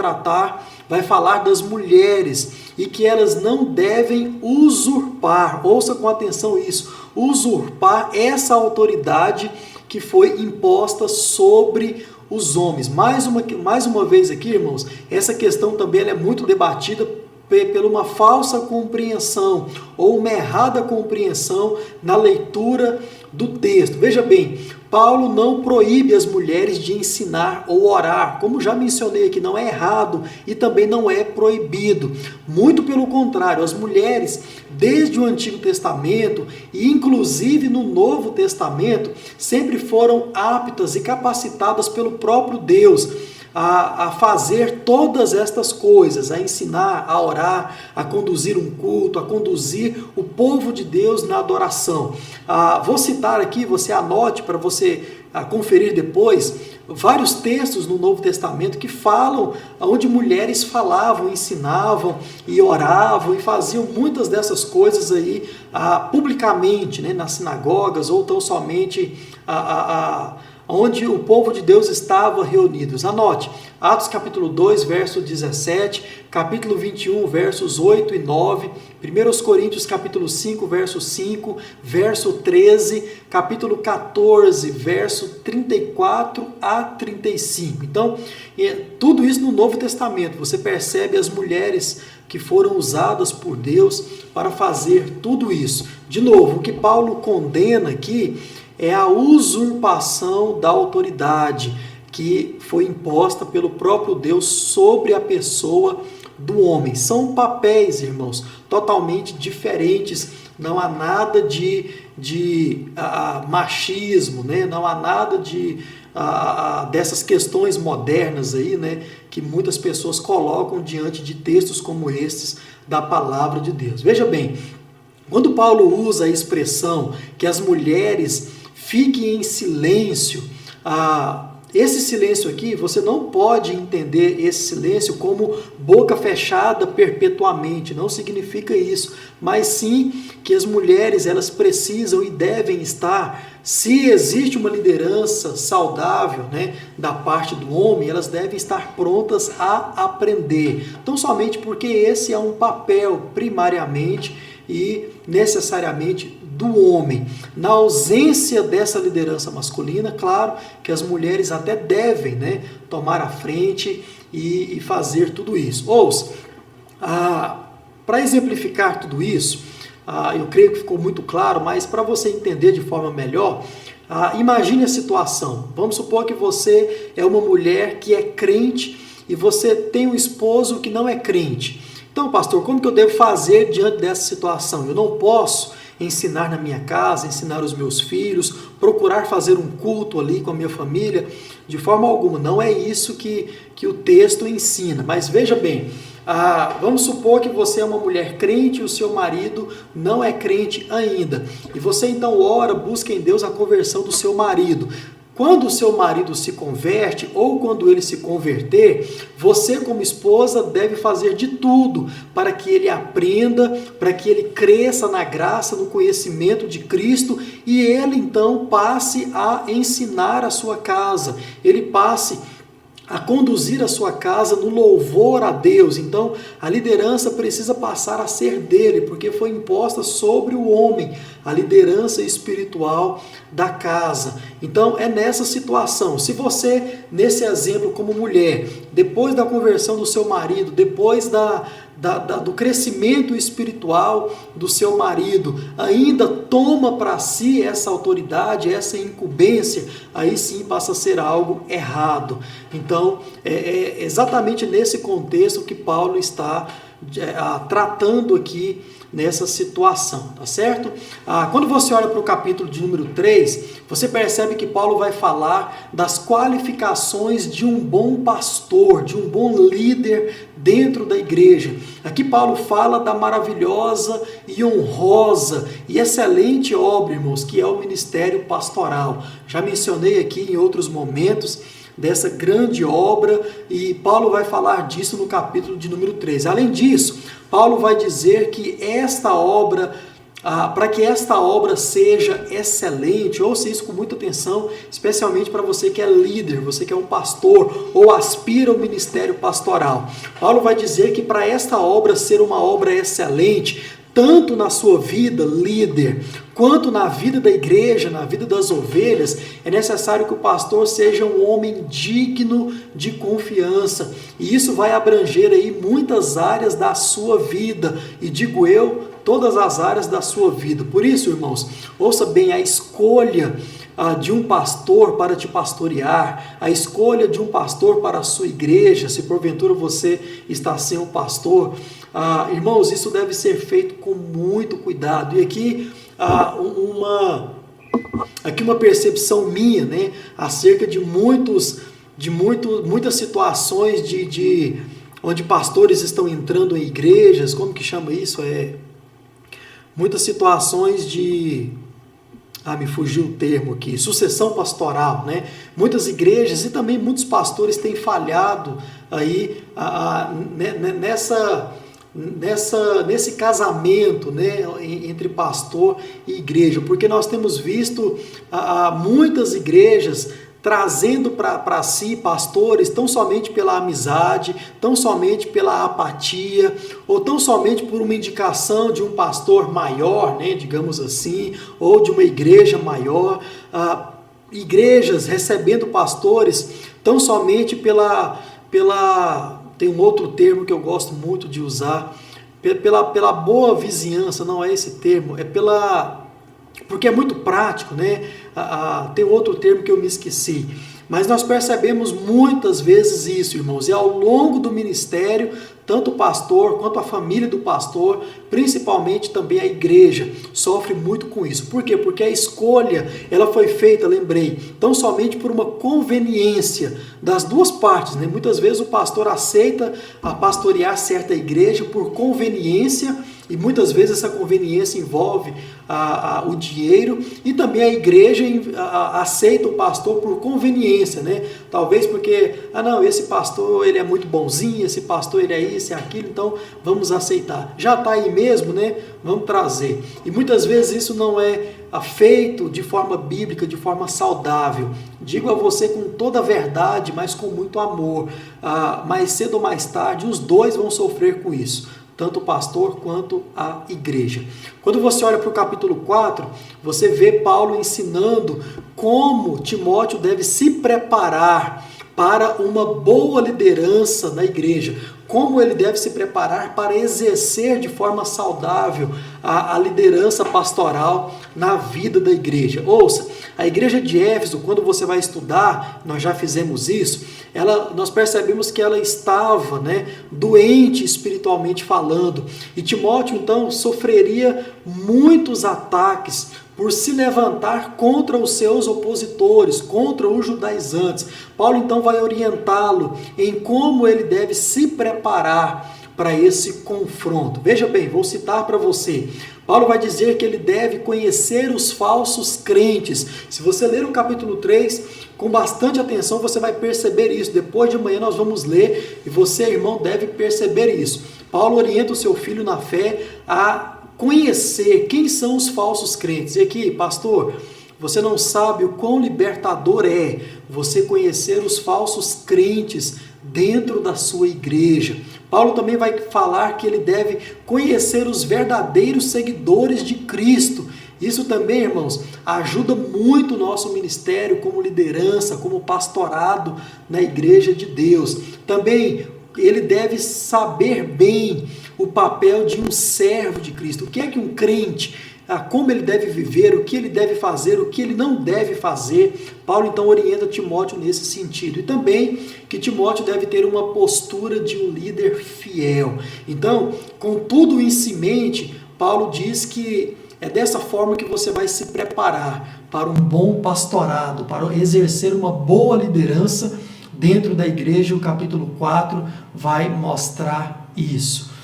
A: falar das mulheres e que elas não devem usurpar, ouça com atenção isso, usurpar essa autoridade que foi imposta sobre os homens. Mais uma vez aqui, irmãos, essa questão também ela é muito debatida por uma falsa compreensão ou uma errada compreensão na leitura do texto. Veja bem, Paulo não proíbe as mulheres de ensinar ou orar, como já mencionei aqui, não é errado e também não é proibido. Muito pelo contrário, as mulheres, desde o Antigo Testamento e inclusive no Novo Testamento, sempre foram aptas e capacitadas pelo próprio Deus a fazer todas estas coisas, a ensinar, a orar, a conduzir um culto, a conduzir o povo de Deus na adoração. Vou citar aqui, você anote para você conferir depois, vários textos no Novo Testamento que falam onde mulheres falavam, ensinavam e oravam e faziam muitas dessas coisas aí publicamente, né, nas sinagogas ou tão somente onde o povo de Deus estava reunidos. Anote, Atos capítulo 2, verso 17, capítulo 21, versos 8 e 9, 1 Coríntios capítulo 5, verso 5, verso 13, capítulo 14, verso 34 a 35. Então, tudo isso no Novo Testamento, você percebe as mulheres que foram usadas por Deus para fazer tudo isso. De novo, o que Paulo condena aqui é a usurpação da autoridade que foi imposta pelo próprio Deus sobre a pessoa do homem. São papéis, irmãos, totalmente diferentes. Não há nada de machismo, né? Não há nada dessas questões modernas aí, né? Que muitas pessoas colocam diante de textos como estes da palavra de Deus. Veja bem, quando Paulo usa a expressão que as mulheres fiquem em silêncio, esse silêncio aqui, você não pode entender esse silêncio como boca fechada perpetuamente, não significa isso, mas sim que as mulheres elas precisam e devem estar, se existe uma liderança saudável, né, da parte do homem, elas devem estar prontas a aprender, não somente porque esse é um papel primariamente e necessariamente do homem. Na ausência dessa liderança masculina, claro que as mulheres até devem, né, tomar a frente e fazer tudo isso. Ouça, para exemplificar tudo isso, eu creio que ficou muito claro, mas para você entender de forma melhor, imagine a situação. Vamos supor que você é uma mulher que é crente e você tem um esposo que não é crente. Então, pastor, como que eu devo fazer diante dessa situação? Eu não posso ensinar na minha casa, ensinar os meus filhos, procurar fazer um culto ali com a minha família, de forma alguma. Não é isso que o texto ensina. Mas veja bem, vamos supor que você é uma mulher crente e o seu marido não é crente ainda. E você então ora, busca em Deus a conversão do seu marido. Quando o seu marido se converte ou quando ele se converter, você como esposa deve fazer de tudo para que ele aprenda, para que ele cresça na graça, no conhecimento de Cristo e ele então passe a ensinar a sua casa, ele passe a conduzir a sua casa no louvor a Deus. Então, a liderança precisa passar a ser dele, porque foi imposta sobre o homem, a liderança espiritual da casa. Então, é nessa situação. Se você, nesse exemplo como mulher, depois da conversão do seu marido, depois do crescimento espiritual do seu marido, ainda toma para si essa autoridade, essa incumbência, aí sim passa a ser algo errado. Então, é exatamente nesse contexto que Paulo está tratando aqui nessa situação, tá certo? Quando você olha para o capítulo de número 3, você percebe que Paulo vai falar das qualificações de um bom pastor, de um bom líder dentro da igreja. Aqui Paulo fala da maravilhosa e honrosa e excelente obra, irmãos, que é o ministério pastoral. Já mencionei aqui em outros momentos dessa grande obra e Paulo vai falar disso no capítulo de número 3. Além disso, Paulo vai dizer que esta obra, para que esta obra seja excelente, ouça isso com muita atenção, especialmente para você que é líder, você que é um pastor ou aspira ao ministério pastoral. Paulo vai dizer que para esta obra ser uma obra excelente, tanto na sua vida, líder, quanto na vida da igreja, na vida das ovelhas, é necessário que o pastor seja um homem digno de confiança. E isso vai abranger aí muitas áreas da sua vida. E digo eu, todas as áreas da sua vida. Por isso, irmãos, ouça bem, a escolha de um pastor para te pastorear, a escolha de um pastor para a sua igreja, se porventura você está sem um pastor, irmãos, isso deve ser feito com muito cuidado. E aqui uma percepção minha, né, acerca de muitas situações onde pastores estão entrando em igrejas, como que chama isso? Muitas situações me fugiu o termo aqui, sucessão pastoral, né? Muitas igrejas e também muitos pastores têm falhado aí nesse casamento, né, entre pastor e igreja, porque nós temos visto muitas igrejas trazendo para si pastores tão somente pela amizade, tão somente pela apatia, ou tão somente por uma indicação de um pastor maior, né, digamos assim, ou de uma igreja maior, igrejas recebendo pastores tão somente tem um outro termo que eu gosto muito de usar, pela boa vizinhança, não é esse termo, porque é muito prático, né? Tem outro termo que eu me esqueci. Mas nós percebemos muitas vezes isso, irmãos, e ao longo do ministério, tanto o pastor quanto a família do pastor, principalmente também a igreja, sofre muito com isso. Por quê? Porque a escolha, ela foi feita, lembrei, tão somente por uma conveniência das duas partes, né? Muitas vezes o pastor aceita pastorear certa igreja por conveniência, e muitas vezes essa conveniência envolve o dinheiro, e também a igreja aceita o pastor por conveniência, né? Talvez porque, esse pastor ele é muito bonzinho, esse pastor ele é isso, é aquilo, então vamos aceitar. Já está aí mesmo, né? Vamos trazer. E muitas vezes isso não é feito de forma bíblica, de forma saudável. Digo a você com toda a verdade, mas com muito amor. Mais cedo ou mais tarde, os dois vão sofrer com isso, tanto o pastor quanto a igreja. Quando você olha para o capítulo 4, você vê Paulo ensinando como Timóteo deve se preparar para uma boa liderança na igreja, como ele deve se preparar para exercer de forma saudável a liderança pastoral na vida da igreja. Ouça, a igreja de Éfeso, quando você vai estudar, nós já fizemos isso, nós percebemos que ela estava, né, doente espiritualmente falando, e Timóteo então sofreria muitos ataques por se levantar contra os seus opositores, contra os judaizantes. Paulo então vai orientá-lo em como ele deve se preparar para esse confronto. Veja bem, vou citar para você. Paulo vai dizer que ele deve conhecer os falsos crentes. Se você ler o capítulo 3 com bastante atenção, você vai perceber isso. Depois de amanhã nós vamos ler e você, irmão, deve perceber isso. Paulo orienta o seu filho na fé a conhecer quem são os falsos crentes. E aqui, pastor, você não sabe o quão libertador é você conhecer os falsos crentes dentro da sua igreja. Paulo também vai falar que ele deve conhecer os verdadeiros seguidores de Cristo. Isso também, irmãos, ajuda muito o nosso ministério como liderança, como pastorado na igreja de Deus. Também ele deve saber bem o papel de um servo de Cristo. O que é que um crente, como ele deve viver, o que ele deve fazer, o que ele não deve fazer. Paulo então orienta Timóteo nesse sentido. E também que Timóteo deve ter uma postura de um líder fiel. Então, com tudo isso em mente, Paulo diz que é dessa forma que você vai se preparar para um bom pastorado, para exercer uma boa liderança dentro da igreja. O capítulo 4 vai mostrar isso.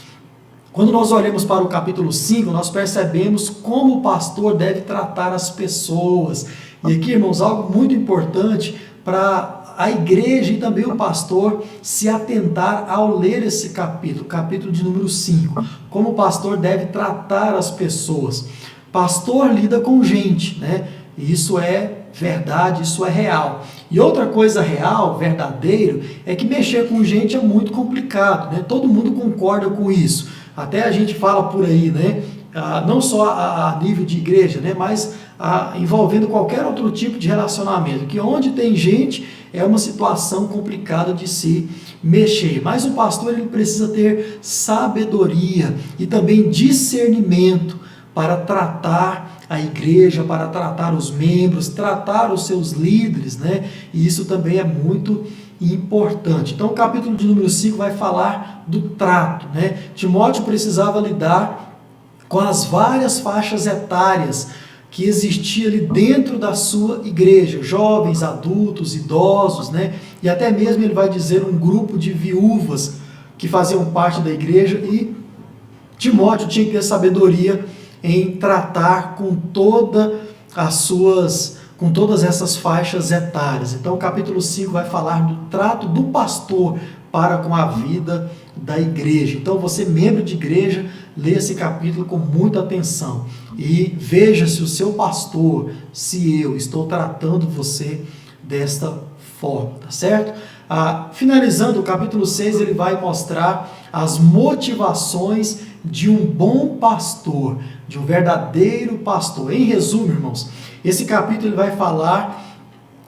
A: Quando nós olhamos para o capítulo 5, nós percebemos como o pastor deve tratar as pessoas. E aqui, irmãos, algo muito importante para a igreja e também o pastor se atentar ao ler esse capítulo de número 5. Como o pastor deve tratar as pessoas. Pastor lida com gente, né? Isso é verdade, isso é real. E outra coisa real, verdadeiro, é que mexer com gente é muito complicado, né? Todo mundo concorda com isso. Até a gente fala por aí, né, não só a nível de igreja, né, mas envolvendo qualquer outro tipo de relacionamento, que onde tem gente é uma situação complicada de se mexer. Mas o pastor ele precisa ter sabedoria e também discernimento para tratar a igreja, para tratar os membros, tratar os seus líderes, né? E isso também é muito importante. Então o capítulo de número 5 vai falar do trato, né? Timóteo precisava lidar com as várias faixas etárias que existia ali dentro da sua igreja, jovens, adultos, idosos, né? E até mesmo ele vai dizer um grupo de viúvas que faziam parte da igreja, e Timóteo tinha que ter sabedoria em tratar com todas essas faixas etárias. Então o capítulo 5 vai falar do trato do pastor para com a vida da igreja. Então você, membro de igreja, lê esse capítulo com muita atenção e veja se o seu pastor, se eu estou tratando você desta forma, tá certo? Finalizando o capítulo 6, ele vai mostrar as motivações de um bom pastor, de um verdadeiro pastor. Em resumo, irmãos, esse capítulo ele vai falar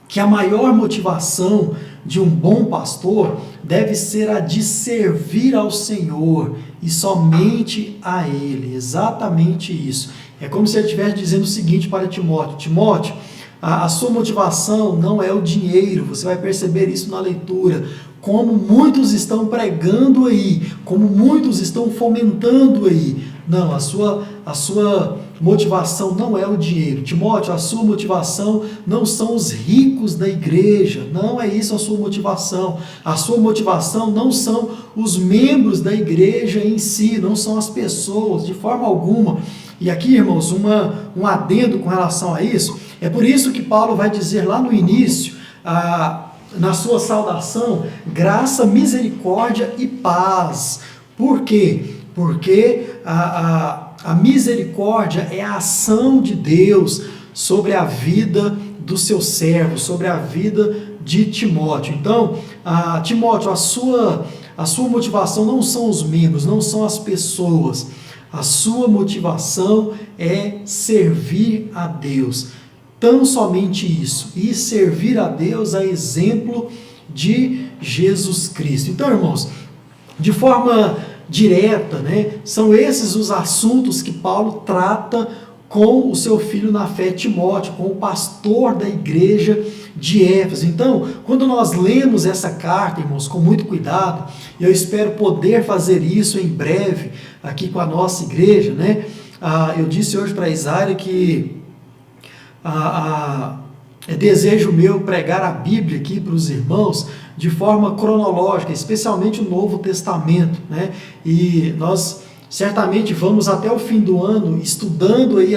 A: que a maior motivação de um bom pastor deve ser a de servir ao Senhor e somente a Ele. Exatamente isso. É como se ele estivesse dizendo o seguinte para Timóteo: Timóteo, a sua motivação não é o dinheiro. Você vai perceber isso na leitura. Como muitos estão pregando aí, como muitos estão fomentando aí. Não, a sua motivação não é o dinheiro. Timóteo, a sua motivação não são os ricos da igreja. Não é isso a sua motivação. A sua motivação não são os membros da igreja em si, não são as pessoas, de forma alguma. E aqui, irmãos, um adendo com relação a isso. É por isso que Paulo vai dizer lá no início, na sua saudação, graça, misericórdia e paz. Por quê? Porque a misericórdia é a ação de Deus sobre a vida do seu servo, sobre a vida de Timóteo. Então, Timóteo, a sua motivação não são os membros, não são as pessoas. A sua motivação é servir a Deus. Tão somente isso. E servir a Deus a exemplo de Jesus Cristo. Então, irmãos, de forma direta, né, são esses os assuntos que Paulo trata com o seu filho na fé, Timóteo, com o pastor da igreja de Éfeso. Então, quando nós lemos essa carta, irmãos, com muito cuidado, e eu espero poder fazer isso em breve aqui com a nossa igreja, né? Eu disse hoje para a Isaíra que é desejo meu pregar a Bíblia aqui para os irmãos de forma cronológica, especialmente o Novo Testamento, né? E nós certamente vamos até o fim do ano estudando aí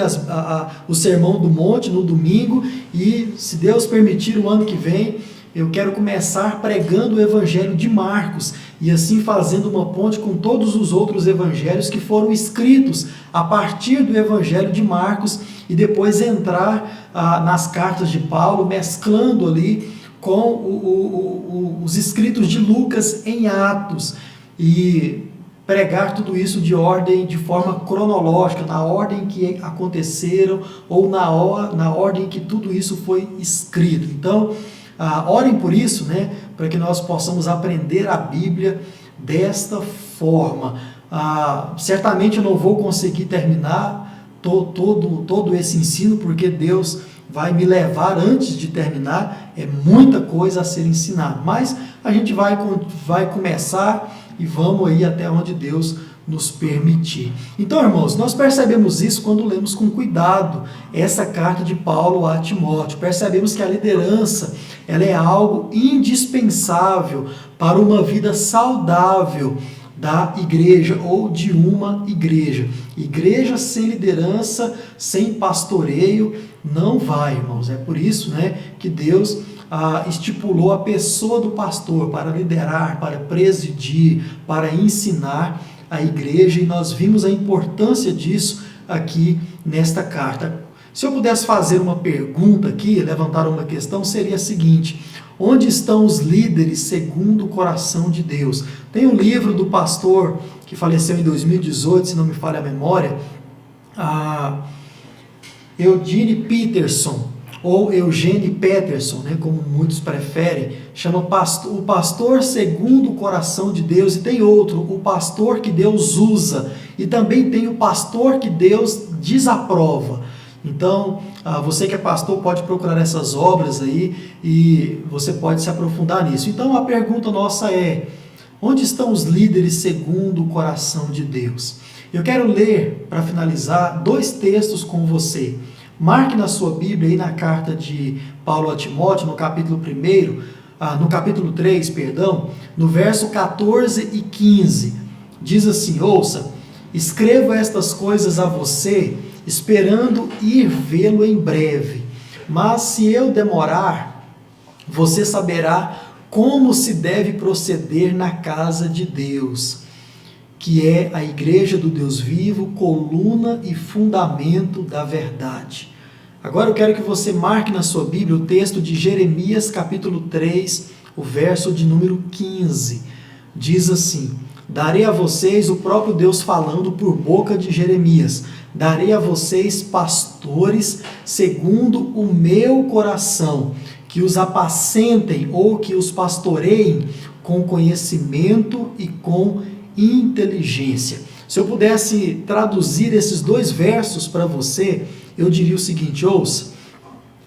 A: o Sermão do Monte no domingo, e se Deus permitir, o ano que vem eu quero começar pregando o Evangelho de Marcos e assim fazendo uma ponte com todos os outros evangelhos que foram escritos a partir do Evangelho de Marcos, e depois entrar nas cartas de Paulo, mesclando ali com os escritos de Lucas em Atos, e pregar tudo isso de forma cronológica, na ordem que aconteceram ou na ordem que tudo isso foi escrito. Então, orem por isso, né, para que nós possamos aprender a Bíblia desta forma. Certamente eu não vou conseguir terminar todo esse ensino, porque Deus vai me levar antes de terminar, é muita coisa a ser ensinada, mas a gente vai começar e vamos aí até onde Deus nos permitir. Então, irmãos, nós percebemos isso quando lemos com cuidado essa carta de Paulo a Timóteo. Percebemos que a liderança ela é algo indispensável para uma vida saudável da igreja ou de uma igreja. Igreja sem liderança, sem pastoreio, não vai, irmãos. É por isso, né, que Deus estipulou a pessoa do pastor para liderar, para presidir, para ensinar a igreja, e nós vimos a importância disso aqui nesta carta. Se eu pudesse fazer uma pergunta aqui, levantar uma questão, seria a seguinte: onde estão os líderes segundo o coração de Deus? Tem um livro do pastor que faleceu em 2018, se não me falha a memória, a Eugene Peterson, ou Eugene Peterson, né, como muitos preferem, chama o pastor segundo o coração de Deus, e tem outro, o pastor que Deus usa, e também tem o pastor que Deus desaprova. Então, você que é pastor pode procurar essas obras aí e você pode se aprofundar nisso. Então, a pergunta nossa é: onde estão os líderes segundo o coração de Deus? Eu quero ler, para finalizar, 2 textos com você. Marque na sua Bíblia, aí na carta de Paulo a Timóteo, no capítulo 3, no verso 14 e 15. Diz assim: ouça, escrevo estas coisas a você, esperando ir vê-lo em breve. Mas se eu demorar, você saberá como se deve proceder na casa de Deus, que é a igreja do Deus vivo, coluna e fundamento da verdade. Agora eu quero que você marque na sua Bíblia o texto de Jeremias, capítulo 3, o verso de número 15. Diz assim: darei a vocês, o próprio Deus falando por boca de Jeremias, darei a vocês pastores segundo o meu coração, que os apacentem ou que os pastoreiem com conhecimento e com inteligência. Se eu pudesse traduzir esses 2 versos para você, eu diria o seguinte: ouça,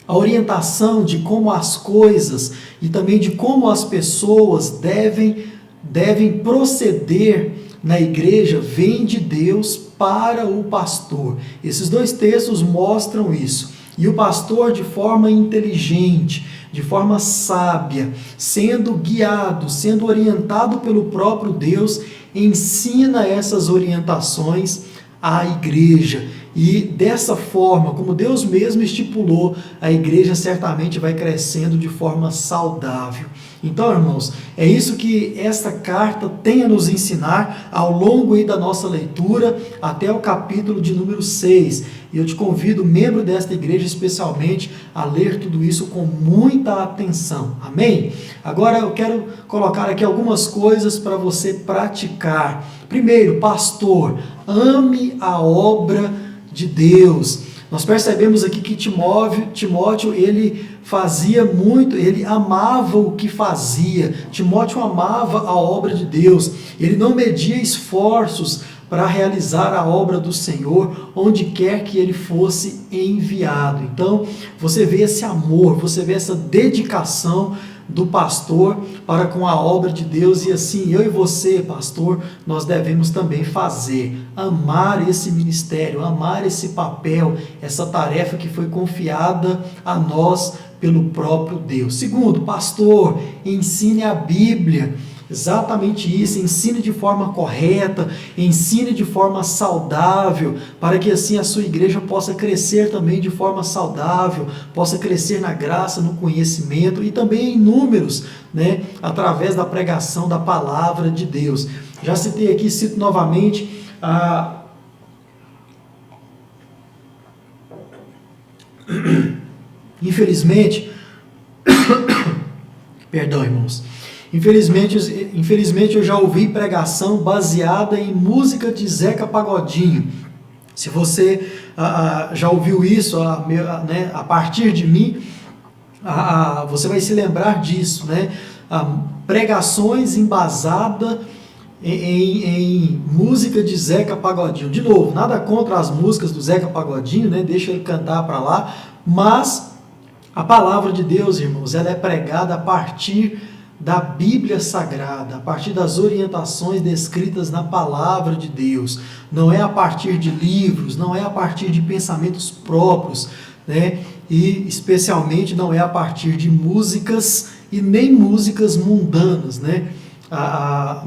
A: a orientação de como as coisas e também de como as pessoas devem proceder na igreja vem de Deus para o pastor. Esses 2 textos mostram isso. E o pastor, de forma inteligente, de forma sábia, sendo guiado, sendo orientado pelo próprio Deus, ensina essas orientações à igreja. E dessa forma, como Deus mesmo estipulou, a igreja certamente vai crescendo de forma saudável. Então, irmãos, é isso que esta carta tem a nos ensinar ao longo aí da nossa leitura até o capítulo de número 6. E eu te convido, membro desta igreja especialmente, a ler tudo isso com muita atenção. Amém? Agora eu quero colocar aqui algumas coisas para você praticar. Primeiro, pastor, ame a obra de Deus. Nós percebemos aqui que Timóteo, ele fazia muito, ele amava o que fazia. Timóteo amava a obra de Deus. Ele não media esforços para realizar a obra do Senhor, onde quer que ele fosse enviado. Então, você vê esse amor, você vê essa dedicação do pastor para com a obra de Deus, e assim eu e você, pastor, nós devemos também fazer, amar esse ministério, amar esse papel, essa tarefa que foi confiada a nós pelo próprio Deus. Segundo, pastor, ensine a Bíblia. Exatamente isso, ensine de forma correta, ensine de forma saudável, para que assim a sua igreja possa crescer também de forma saudável, possa crescer na graça, no conhecimento e também em números, né, através da pregação da palavra de Deus. Já citei aqui, cito novamente, infelizmente, perdão, irmãos, Infelizmente eu já ouvi pregação baseada em música de Zeca Pagodinho. Se você já ouviu isso a partir de mim, você vai se lembrar disso, né? Pregações embasadas em música de Zeca Pagodinho. De novo, nada contra as músicas do Zeca Pagodinho, né? Deixa ele cantar para lá, mas a palavra de Deus, irmãos, ela é pregada a partir da Bíblia Sagrada, a partir das orientações descritas na palavra de Deus. Não é a partir de livros, não é a partir de pensamentos próprios, né? E especialmente não é a partir de músicas e nem músicas mundanas, né?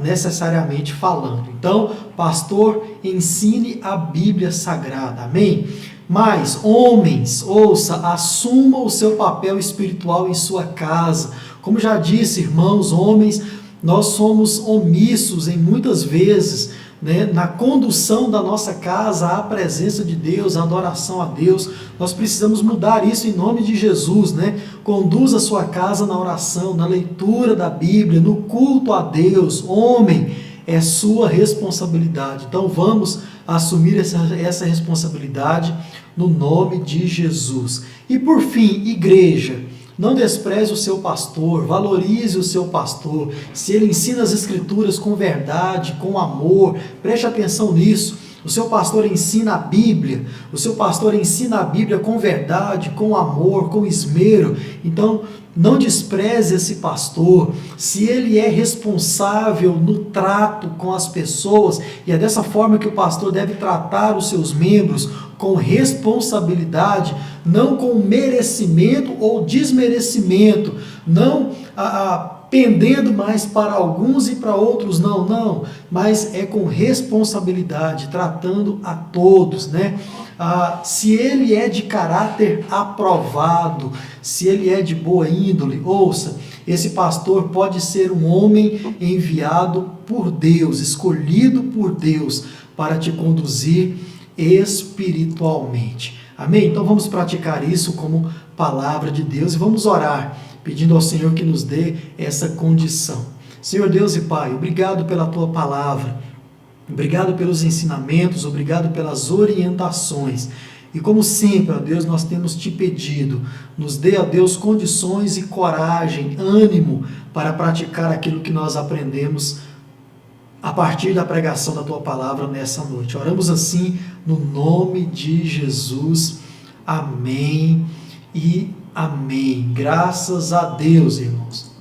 A: Necessariamente falando. Então, pastor, ensine a Bíblia Sagrada, amém? Mas, homens, ouça, assuma o seu papel espiritual em sua casa. Como já disse, irmãos, homens, nós somos omissos em muitas vezes, né, na condução da nossa casa à presença de Deus, à adoração a Deus. Nós precisamos mudar isso em nome de Jesus, né? Conduza a sua casa na oração, na leitura da Bíblia, no culto a Deus. Homem, é sua responsabilidade. Então vamos assumir essa responsabilidade no nome de Jesus. E por fim, igreja, não despreze o seu pastor, valorize o seu pastor. Se ele ensina as Escrituras com verdade, com amor, preste atenção nisso. O seu pastor ensina a Bíblia, o seu pastor ensina a Bíblia com verdade, com amor, com esmero. Então, não despreze esse pastor. Se ele é responsável no trato com as pessoas, e é dessa forma que o pastor deve tratar os seus membros, com responsabilidade, não com merecimento ou desmerecimento, não pendendo mais para alguns e para outros, não, mas é com responsabilidade, tratando a todos, né? Se ele é de caráter aprovado, se ele é de boa índole, ouça, esse pastor pode ser um homem enviado por Deus, escolhido por Deus, para te conduzir espiritualmente. Amém? Então vamos praticar isso como palavra de Deus e vamos orar, pedindo ao Senhor que nos dê essa condição. Senhor Deus e Pai, obrigado pela Tua palavra, obrigado pelos ensinamentos, obrigado pelas orientações. E como sempre, ó Deus, nós temos te pedido, nos dê, ó Deus, condições e coragem, ânimo para praticar aquilo que nós aprendemos a partir da pregação da Tua palavra nessa noite. Oramos assim no nome de Jesus. Amém e amém. Graças a Deus, irmãos.